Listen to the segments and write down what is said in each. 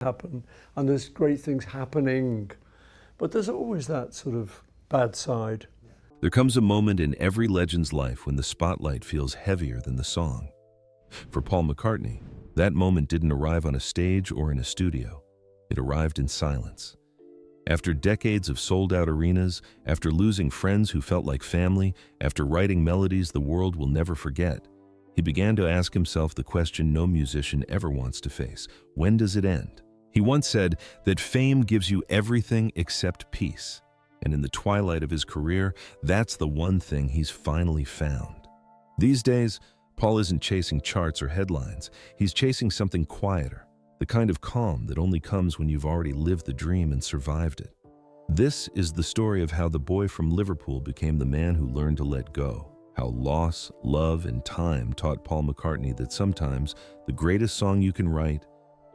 happen, and there's great things happening, but there's always that sort of bad side. There comes a moment in every legend's life when the spotlight feels heavier than the song. For Paul McCartney, that moment didn't arrive on a stage or in a studio. It arrived in silence. After decades of sold-out arenas, after losing friends who felt like family, after writing melodies the world will never forget, he began to ask himself the question no musician ever wants to face: when does it end? He once said that fame gives you everything except peace. And in the twilight of his career, that's the one thing he's finally found. These days, Paul isn't chasing charts or headlines. He's chasing something quieter, the kind of calm that only comes when you've already lived the dream and survived it. This is the story of how the boy from Liverpool became the man who learned to let go, how loss, love, and time taught Paul McCartney that sometimes the greatest song you can write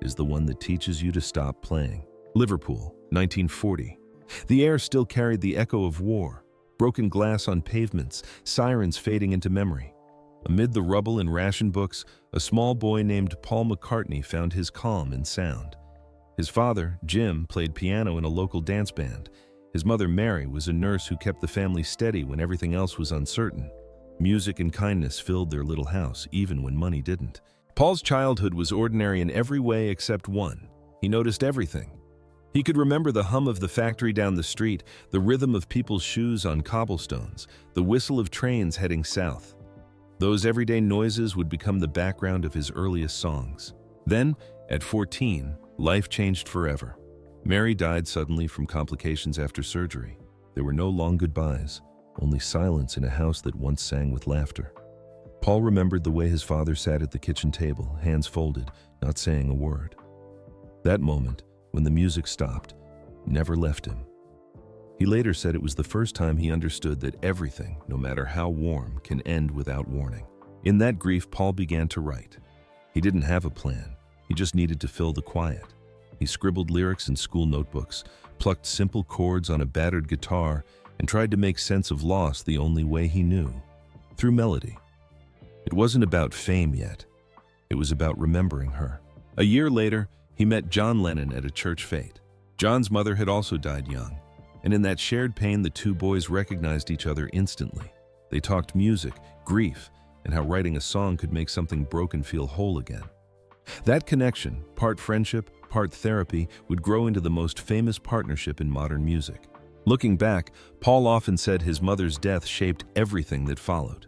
is the one that teaches you to stop playing. Liverpool, 1940. The air still carried the echo of war, broken glass on pavements, sirens fading into memory. Amid the rubble and ration books, a small boy named Paul McCartney found his calm in sound. His father, Jim, played piano in a local dance band. His mother, Mary, was a nurse who kept the family steady when everything else was uncertain. Music and kindness filled their little house, even when money didn't. Paul's childhood was ordinary in every way except one. He noticed everything. He could remember the hum of the factory down the street, the rhythm of people's shoes on cobblestones, the whistle of trains heading south. Those everyday noises would become the background of his earliest songs. Then, at 14, life changed forever. Mary died suddenly from complications after surgery. There were no long goodbyes, only silence in a house that once sang with laughter. Paul remembered the way his father sat at the kitchen table, hands folded, not saying a word. That moment, when the music stopped, never left him. He later said it was the first time he understood that everything, no matter how warm, can end without warning. In that grief, Paul began to write. He didn't have a plan. He just needed to fill the quiet. He scribbled lyrics in school notebooks, plucked simple chords on a battered guitar, and tried to make sense of loss the only way he knew, through melody. It wasn't about fame yet. It was about remembering her. A year later, he met John Lennon at a church fete. John's mother had also died young, and in that shared pain, the two boys recognized each other instantly. They talked music, grief, and how writing a song could make something broken feel whole again. That connection, part friendship, part therapy, would grow into the most famous partnership in modern music. Looking back, Paul often said his mother's death shaped everything that followed.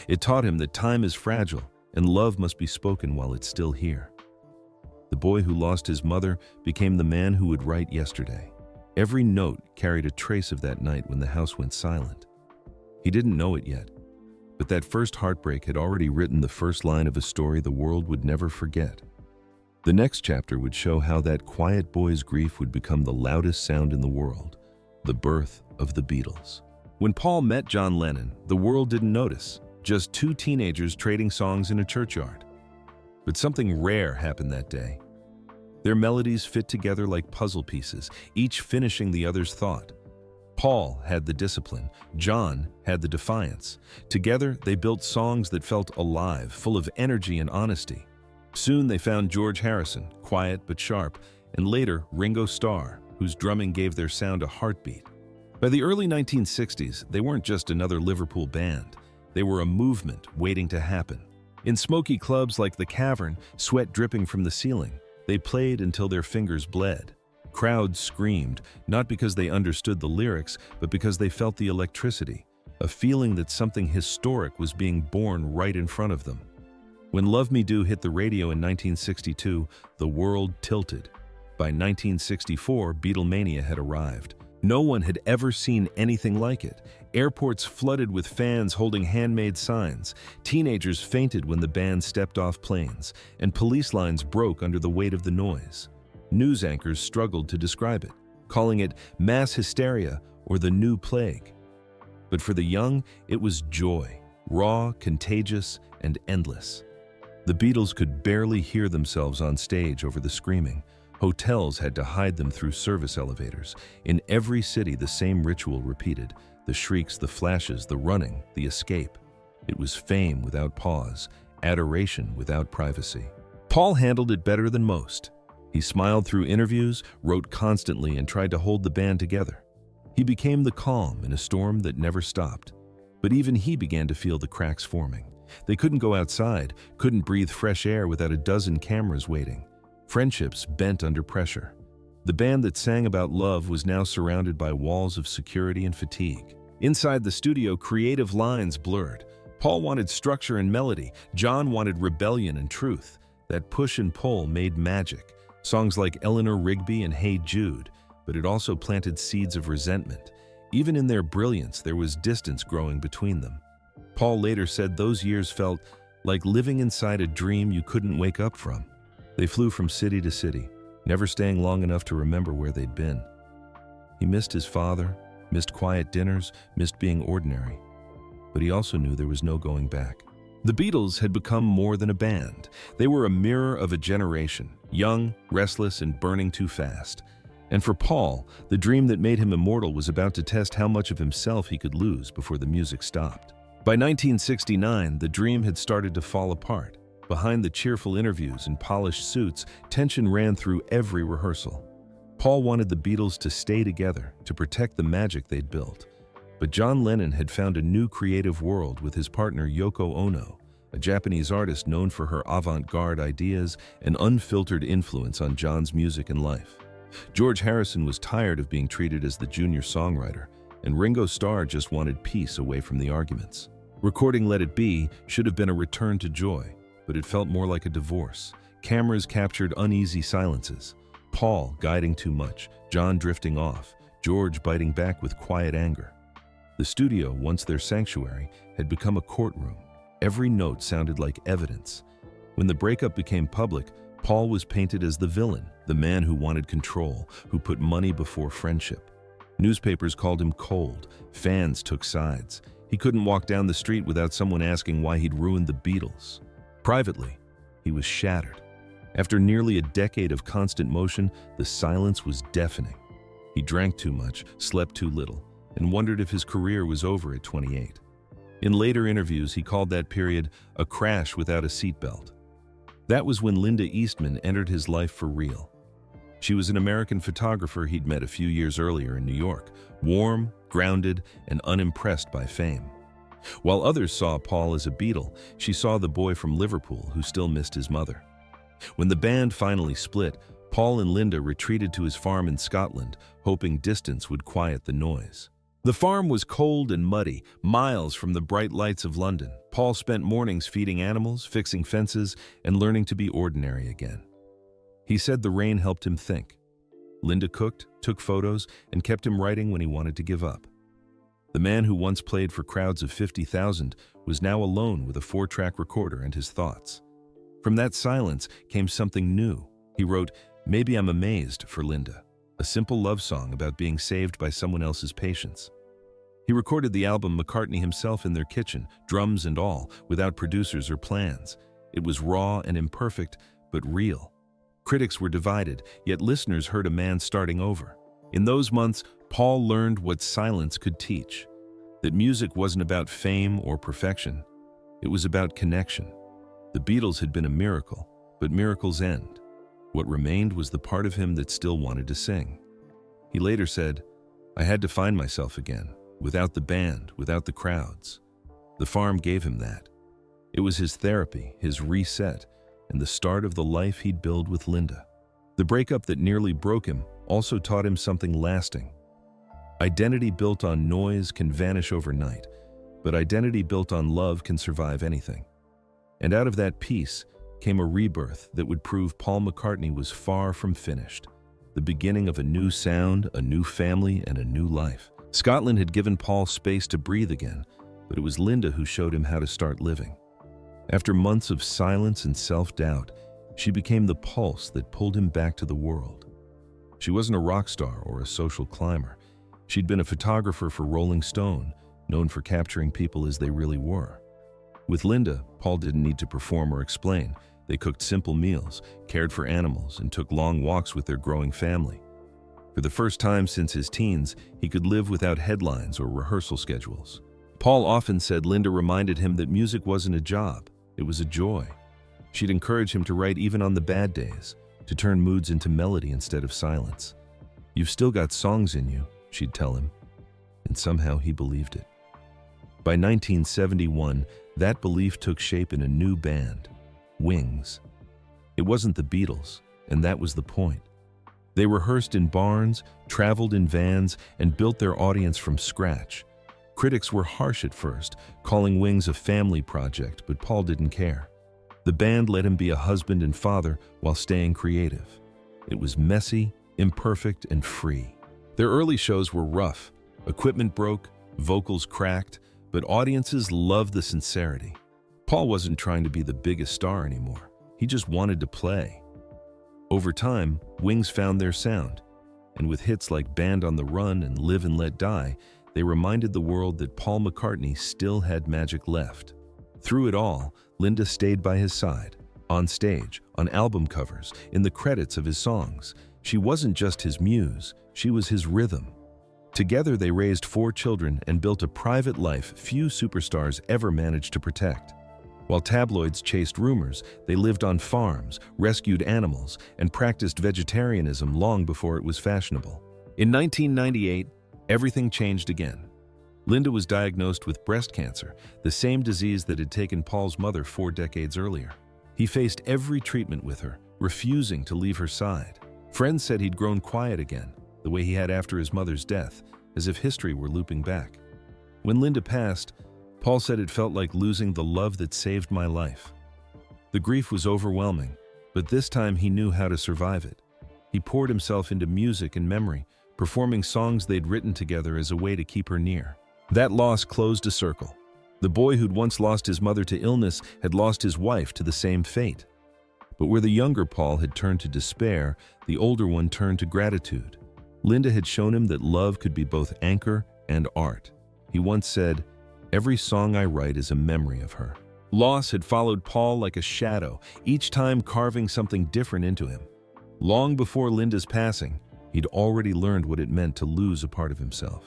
It taught him that time is fragile and love must be spoken while it's still here. The boy who lost his mother became the man who would write yesterday. Every note carried a trace of that night when the house went silent. He didn't know it yet, but that first heartbreak had already written the first line of a story the world would never forget. The next chapter would show how that quiet boy's grief would become the loudest sound in the world, the birth of the Beatles. When Paul met John Lennon, the world didn't notice, just two teenagers trading songs in a churchyard. But something rare happened that day. Their melodies fit together like puzzle pieces, each finishing the other's thought. Paul had the discipline, John had the defiance. Together, they built songs that felt alive, full of energy and honesty. Soon they found George Harrison, quiet but sharp, and later Ringo Starr, whose drumming gave their sound a heartbeat. By the early 1960s, they weren't just another Liverpool band. They were a movement waiting to happen. In smoky clubs like The Cavern, sweat dripping from the ceiling, they played until their fingers bled. Crowds screamed, not because they understood the lyrics, but because they felt the electricity, a feeling that something historic was being born right in front of them. When Love Me Do hit the radio in 1962, the world tilted. By 1964, Beatlemania had arrived. No one had ever seen anything like it. Airports flooded with fans holding handmade signs. Teenagers fainted when the band stepped off planes, and police lines broke under the weight of the noise. News anchors struggled to describe it, calling it mass hysteria or the new plague. But for the young, it was joy, raw, contagious, and endless. The Beatles could barely hear themselves on stage over the screaming. Hotels had to hide them through service elevators. In every city, the same ritual repeated: the shrieks, the flashes, the running, the escape. It was fame without pause, adoration without privacy. Paul handled it better than most. He smiled through interviews, wrote constantly, and tried to hold the band together. He became the calm in a storm that never stopped. But even he began to feel the cracks forming. They couldn't go outside, couldn't breathe fresh air without a dozen cameras waiting. Friendships bent under pressure. The band that sang about love was now surrounded by walls of security and fatigue. Inside the studio, creative lines blurred. Paul wanted structure and melody. John wanted rebellion and truth. That push and pull made magic. Songs like Eleanor Rigby and Hey Jude, but it also planted seeds of resentment. Even in their brilliance, there was distance growing between them. Paul later said those years felt like living inside a dream you couldn't wake up from. They flew from city to city, never staying long enough to remember where they'd been. He missed his father, missed quiet dinners, missed being ordinary. But he also knew there was no going back. The Beatles had become more than a band. They were a mirror of a generation, young, restless, and burning too fast. And for Paul, the dream that made him immortal was about to test how much of himself he could lose before the music stopped. By 1969, the dream had started to fall apart. Behind the cheerful interviews and polished suits, tension ran through every rehearsal. Paul wanted the Beatles to stay together, to protect the magic they'd built. But John Lennon had found a new creative world with his partner Yoko Ono, a Japanese artist known for her avant-garde ideas and unfiltered influence on John's music and life. George Harrison was tired of being treated as the junior songwriter, and Ringo Starr just wanted peace away from the arguments. Recording Let It Be should have been a return to joy, but it felt more like a divorce. Cameras captured uneasy silences. Paul guiding too much, John drifting off, George biting back with quiet anger. The studio, once their sanctuary, had become a courtroom. Every note sounded like evidence. When the breakup became public, Paul was painted as the villain, the man who wanted control, who put money before friendship. Newspapers called him cold. Fans took sides. He couldn't walk down the street without someone asking why he'd ruined the Beatles. Privately, he was shattered. After nearly a decade of constant motion, the silence was deafening. He drank too much, slept too little, and wondered if his career was over at 28. In later interviews, he called that period a crash without a seatbelt. That was when Linda Eastman entered his life for real. She was an American photographer he'd met a few years earlier in New York, warm, grounded, and unimpressed by fame. While others saw Paul as a Beatle, she saw the boy from Liverpool who still missed his mother. When the band finally split, Paul and Linda retreated to his farm in Scotland, hoping distance would quiet the noise. The farm was cold and muddy, miles from the bright lights of London. Paul spent mornings feeding animals, fixing fences, and learning to be ordinary again. He said the rain helped him think. Linda cooked, took photos, and kept him writing when he wanted to give up. The man who once played for crowds of 50,000 was now alone with a 4-track recorder and his thoughts. From that silence came something new. He wrote, "Maybe I'm Amazed" for Linda, a simple love song about being saved by someone else's patience. He recorded the album McCartney himself in their kitchen, drums and all, without producers or plans. It was raw and imperfect, but real. Critics were divided, yet listeners heard a man starting over. In those months, Paul learned what silence could teach, that music wasn't about fame or perfection. It was about connection. The Beatles had been a miracle, but miracles end. What remained was the part of him that still wanted to sing. He later said, "I had to find myself again, without the band, without the crowds." The farm gave him that. It was his therapy, his reset, and the start of the life he'd build with Linda. The breakup that nearly broke him also taught him something lasting. Identity built on noise can vanish overnight, but identity built on love can survive anything. And out of that peace came a rebirth that would prove Paul McCartney was far from finished. The beginning of a new sound, a new family, and a new life. Scotland had given Paul space to breathe again, but it was Linda who showed him how to start living. After months of silence and self-doubt, she became the pulse that pulled him back to the world. She wasn't a rock star or a social climber. She'd been a photographer for Rolling Stone, known for capturing people as they really were. With Linda, Paul didn't need to perform or explain. They cooked simple meals, cared for animals, and took long walks with their growing family. For the first time since his teens, he could live without headlines or rehearsal schedules. Paul often said Linda reminded him that music wasn't a job, it was a joy. She'd encourage him to write even on the bad days, to turn moods into melody instead of silence. "You've still got songs in you," she'd tell him, and somehow he believed it. By 1971, that belief took shape in a new band, Wings. It wasn't the Beatles, and that was the point. They rehearsed in barns, traveled in vans, and built their audience from scratch. Critics were harsh at first, calling Wings a family project, but Paul didn't care. The band let him be a husband and father while staying creative. It was messy, imperfect, and free. Their early shows were rough. Equipment broke, vocals cracked, but audiences loved the sincerity. Paul wasn't trying to be the biggest star anymore. He just wanted to play. Over time, Wings found their sound, and with hits like Band on the Run and Live and Let Die, they reminded the world that Paul McCartney still had magic left. Through it all, Linda stayed by his side, on stage, on album covers, in the credits of his songs. She wasn't just his muse, she was his rhythm. Together they raised 4 children and built a private life few superstars ever managed to protect. While tabloids chased rumors, they lived on farms, rescued animals, and practiced vegetarianism long before it was fashionable. In 1998, everything changed again. Linda was diagnosed with breast cancer, the same disease that had taken Paul's mother 4 decades earlier. He faced every treatment with her, refusing to leave her side. Friends said he'd grown quiet again, the way he had after his mother's death, as if history were looping back. When Linda passed, Paul said it felt like losing the love that saved my life. The grief was overwhelming, but this time he knew how to survive it. He poured himself into music and memory, performing songs they'd written together as a way to keep her near. That loss closed a circle. The boy who'd once lost his mother to illness had lost his wife to the same fate. But where the younger Paul had turned to despair, the older one turned to gratitude. Linda had shown him that love could be both anchor and art. He once said, "Every song I write is a memory of her." Loss had followed Paul like a shadow, each time carving something different into him. Long before Linda's passing, he'd already learned what it meant to lose a part of himself.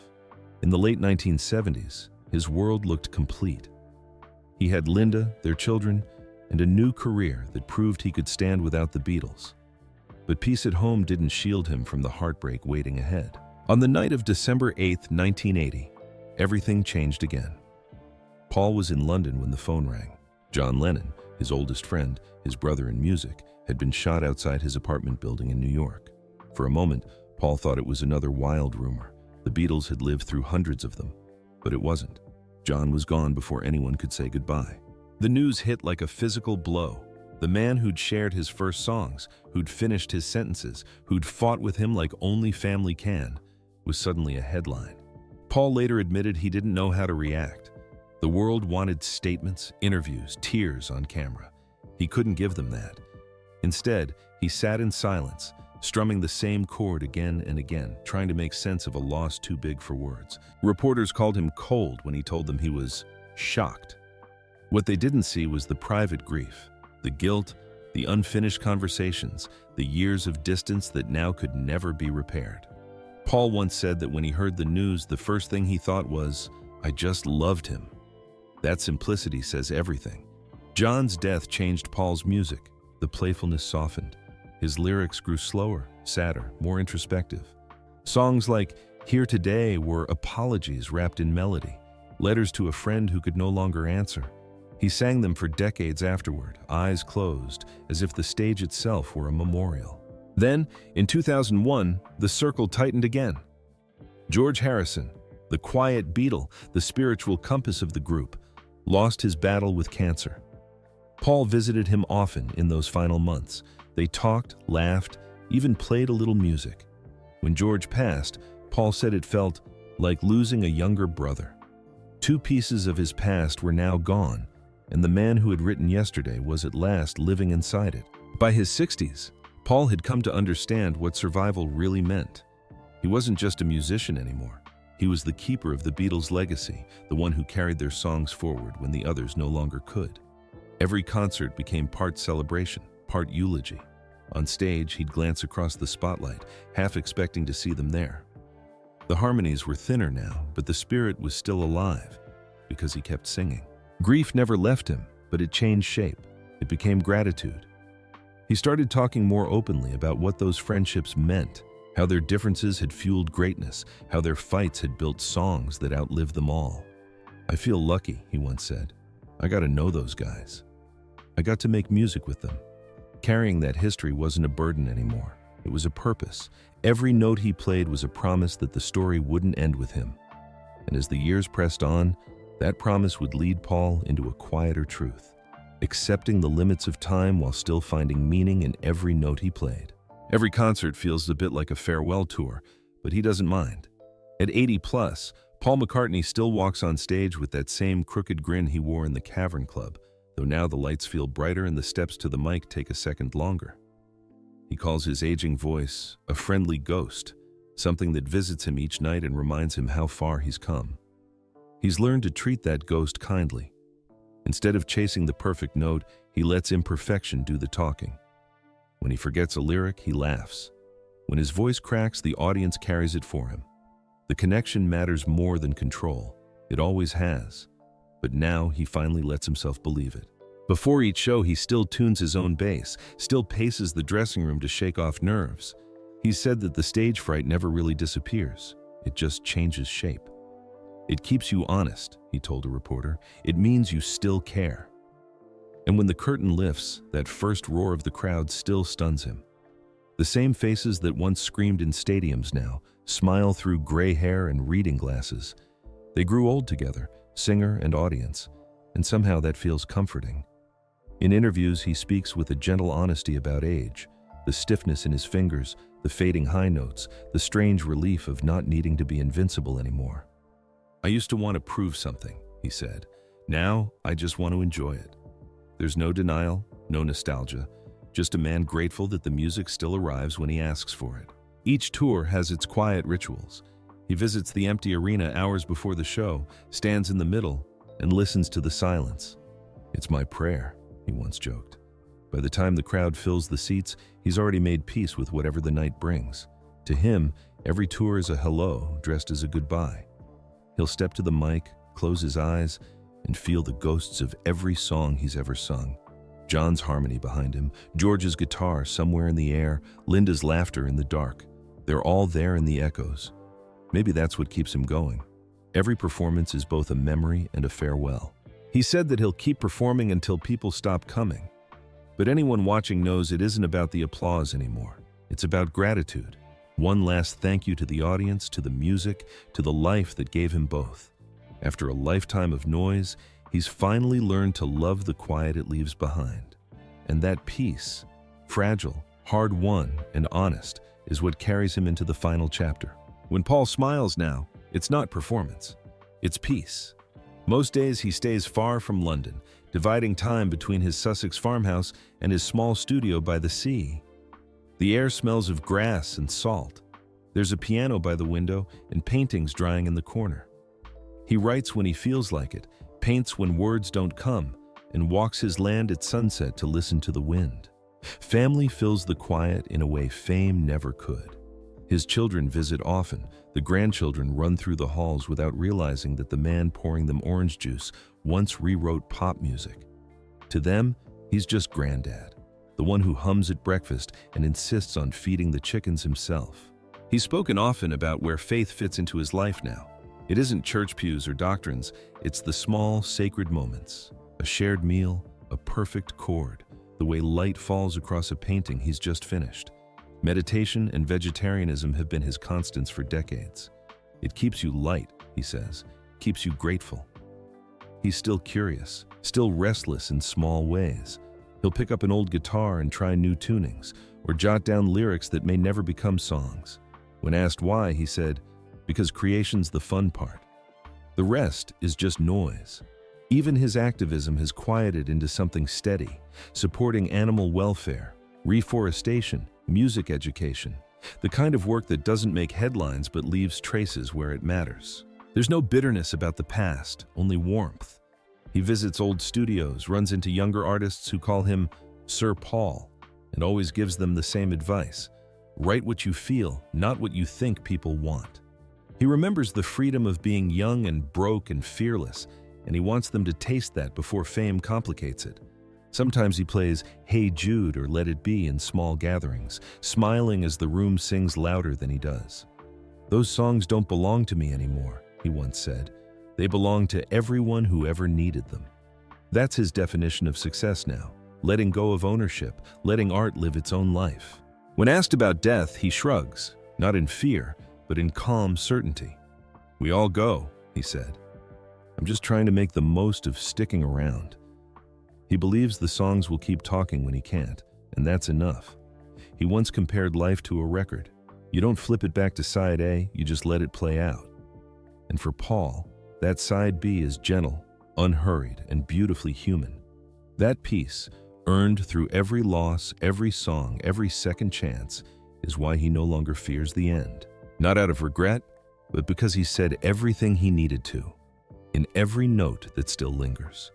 In the late 1970s, his world looked complete. He had Linda, their children, and a new career that proved he could stand without the Beatles. But peace at home didn't shield him from the heartbreak waiting ahead. On the night of December 8, 1980, everything changed again. Paul was in London when the phone rang. John Lennon, his oldest friend, his brother in music, had been shot outside his apartment building in New York. For a moment, Paul thought it was another wild rumor. The Beatles had lived through hundreds of them, but it wasn't. John was gone before anyone could say goodbye. The news hit like a physical blow. The man who'd shared his first songs, who'd finished his sentences, who'd fought with him like only family can, was suddenly a headline. Paul later admitted he didn't know how to react. The world wanted statements, interviews, tears on camera. He couldn't give them that. Instead, he sat in silence, strumming the same chord again and again, trying to make sense of a loss too big for words. Reporters called him cold when he told them he was shocked. What they didn't see was the private grief, the guilt, the unfinished conversations, the years of distance that now could never be repaired. Paul once said that when he heard the news, the first thing he thought was, "I just loved him." That simplicity says everything. John's death changed Paul's music. The playfulness softened. His lyrics grew slower, sadder, more introspective. Songs like Here Today were apologies wrapped in melody, letters to a friend who could no longer answer. He sang them for decades afterward, eyes closed, as if the stage itself were a memorial. Then, in 2001, the circle tightened again. George Harrison, the quiet Beatle, the spiritual compass of the group, lost his battle with cancer. Paul visited him often in those final months. They talked, laughed, even played a little music. When George passed, Paul said it felt like losing a younger brother. 2 pieces of his past were now gone, and the man who had written yesterday was at last living inside it. By his 60s, Paul had come to understand what survival really meant. He wasn't just a musician anymore. He was the keeper of the Beatles' legacy, the one who carried their songs forward when the others no longer could. Every concert became part celebration, part eulogy. On stage, he'd glance across the spotlight, half expecting to see them there. The harmonies were thinner now, but the spirit was still alive, because he kept singing. Grief never left him, but it changed shape. It became gratitude. He started talking more openly about what those friendships meant, how their differences had fueled greatness, how their fights had built songs that outlived them all. "I feel lucky," he once said. "I got to know those guys. I got to make music with them." Carrying that history wasn't a burden anymore. It was a purpose. Every note he played was a promise that the story wouldn't end with him. And as the years pressed on, that promise would lead Paul into a quieter truth, accepting the limits of time while still finding meaning in every note he played. Every concert feels a bit like a farewell tour, but he doesn't mind. At 80 plus, Paul McCartney still walks on stage with that same crooked grin he wore in the Cavern Club, though now the lights feel brighter and the steps to the mic take a second longer. He calls his aging voice a friendly ghost, something that visits him each night and reminds him how far he's come. He's learned to treat that ghost kindly. Instead of chasing the perfect note, he lets imperfection do the talking. When he forgets a lyric, he laughs. When his voice cracks, the audience carries it for him. The connection matters more than control. It always has. But now he finally lets himself believe it. Before each show, he still tunes his own bass, still paces the dressing room to shake off nerves. He said that the stage fright never really disappears. It just changes shape. "It keeps you honest," he told a reporter. "It means you still care." And when the curtain lifts, that first roar of the crowd still stuns him. The same faces that once screamed in stadiums now smile through gray hair and reading glasses. They grew old together, singer and audience, and somehow that feels comforting. In interviews, he speaks with a gentle honesty about age, the stiffness in his fingers, the fading high notes, the strange relief of not needing to be invincible anymore. "I used to want to prove something," he said. "Now, I just want to enjoy it." There's no denial, no nostalgia, just a man grateful that the music still arrives when he asks for it. Each tour has its quiet rituals. He visits the empty arena hours before the show, stands in the middle, and listens to the silence. "It's my prayer," he once joked. By the time the crowd fills the seats, he's already made peace with whatever the night brings. To him, every tour is a hello dressed as a goodbye. He'll step to the mic, close his eyes, and feel the ghosts of every song he's ever sung. John's harmony behind him, George's guitar somewhere in the air, Linda's laughter in the dark. They're all there in the echoes. Maybe that's what keeps him going. Every performance is both a memory and a farewell. He said that he'll keep performing until people stop coming. But anyone watching knows it isn't about the applause anymore. It's about gratitude. One last thank you to the audience, to the music, to the life that gave him both. After a lifetime of noise, he's finally learned to love the quiet it leaves behind. And that peace, fragile, hard-won, and honest, is what carries him into the final chapter. When Paul smiles now, it's not performance. It's peace. Most days he stays far from London, dividing time between his Sussex farmhouse and his small studio by the sea. The air smells of grass and salt. There's a piano by the window and paintings drying in the corner. He writes when he feels like it, paints when words don't come, and walks his land at sunset to listen to the wind. Family fills the quiet in a way fame never could. His children visit often. The grandchildren run through the halls without realizing that the man pouring them orange juice once rewrote pop music. To them, he's just granddad, the one who hums at breakfast and insists on feeding the chickens himself. He's spoken often about where faith fits into his life now. It isn't church pews or doctrines, it's the small, sacred moments. A shared meal, a perfect chord, the way light falls across a painting he's just finished. Meditation and vegetarianism have been his constants for decades. It keeps you light, he says, keeps you grateful. He's still curious, still restless in small ways. He'll pick up an old guitar and try new tunings, or jot down lyrics that may never become songs. When asked why, he said, "Because creation's the fun part. The rest is just noise." Even his activism has quieted into something steady, supporting animal welfare, reforestation, music education, the kind of work that doesn't make headlines but leaves traces where it matters. There's no bitterness about the past, only warmth. He visits old studios, runs into younger artists who call him Sir Paul, and always gives them the same advice: write what you feel, not what you think people want. He remembers the freedom of being young and broke and fearless, and he wants them to taste that before fame complicates it. Sometimes he plays Hey Jude or Let It Be in small gatherings, smiling as the room sings louder than he does. "Those songs don't belong to me anymore," he once said. "They belong to everyone who ever needed them." That's his definition of success now, letting go of ownership, letting art live its own life. When asked about death, he shrugs, not in fear, but in calm certainty. "We all go," he said. "I'm just trying to make the most of sticking around." He believes the songs will keep talking when he can't, and that's enough. He once compared life to a record. You don't flip it back to side A, you just let it play out. And for Paul, that side B is gentle, unhurried, and beautifully human. That peace, earned through every loss, every song, every second chance, is why he no longer fears the end. Not out of regret, but because he said everything he needed to, in every note that still lingers.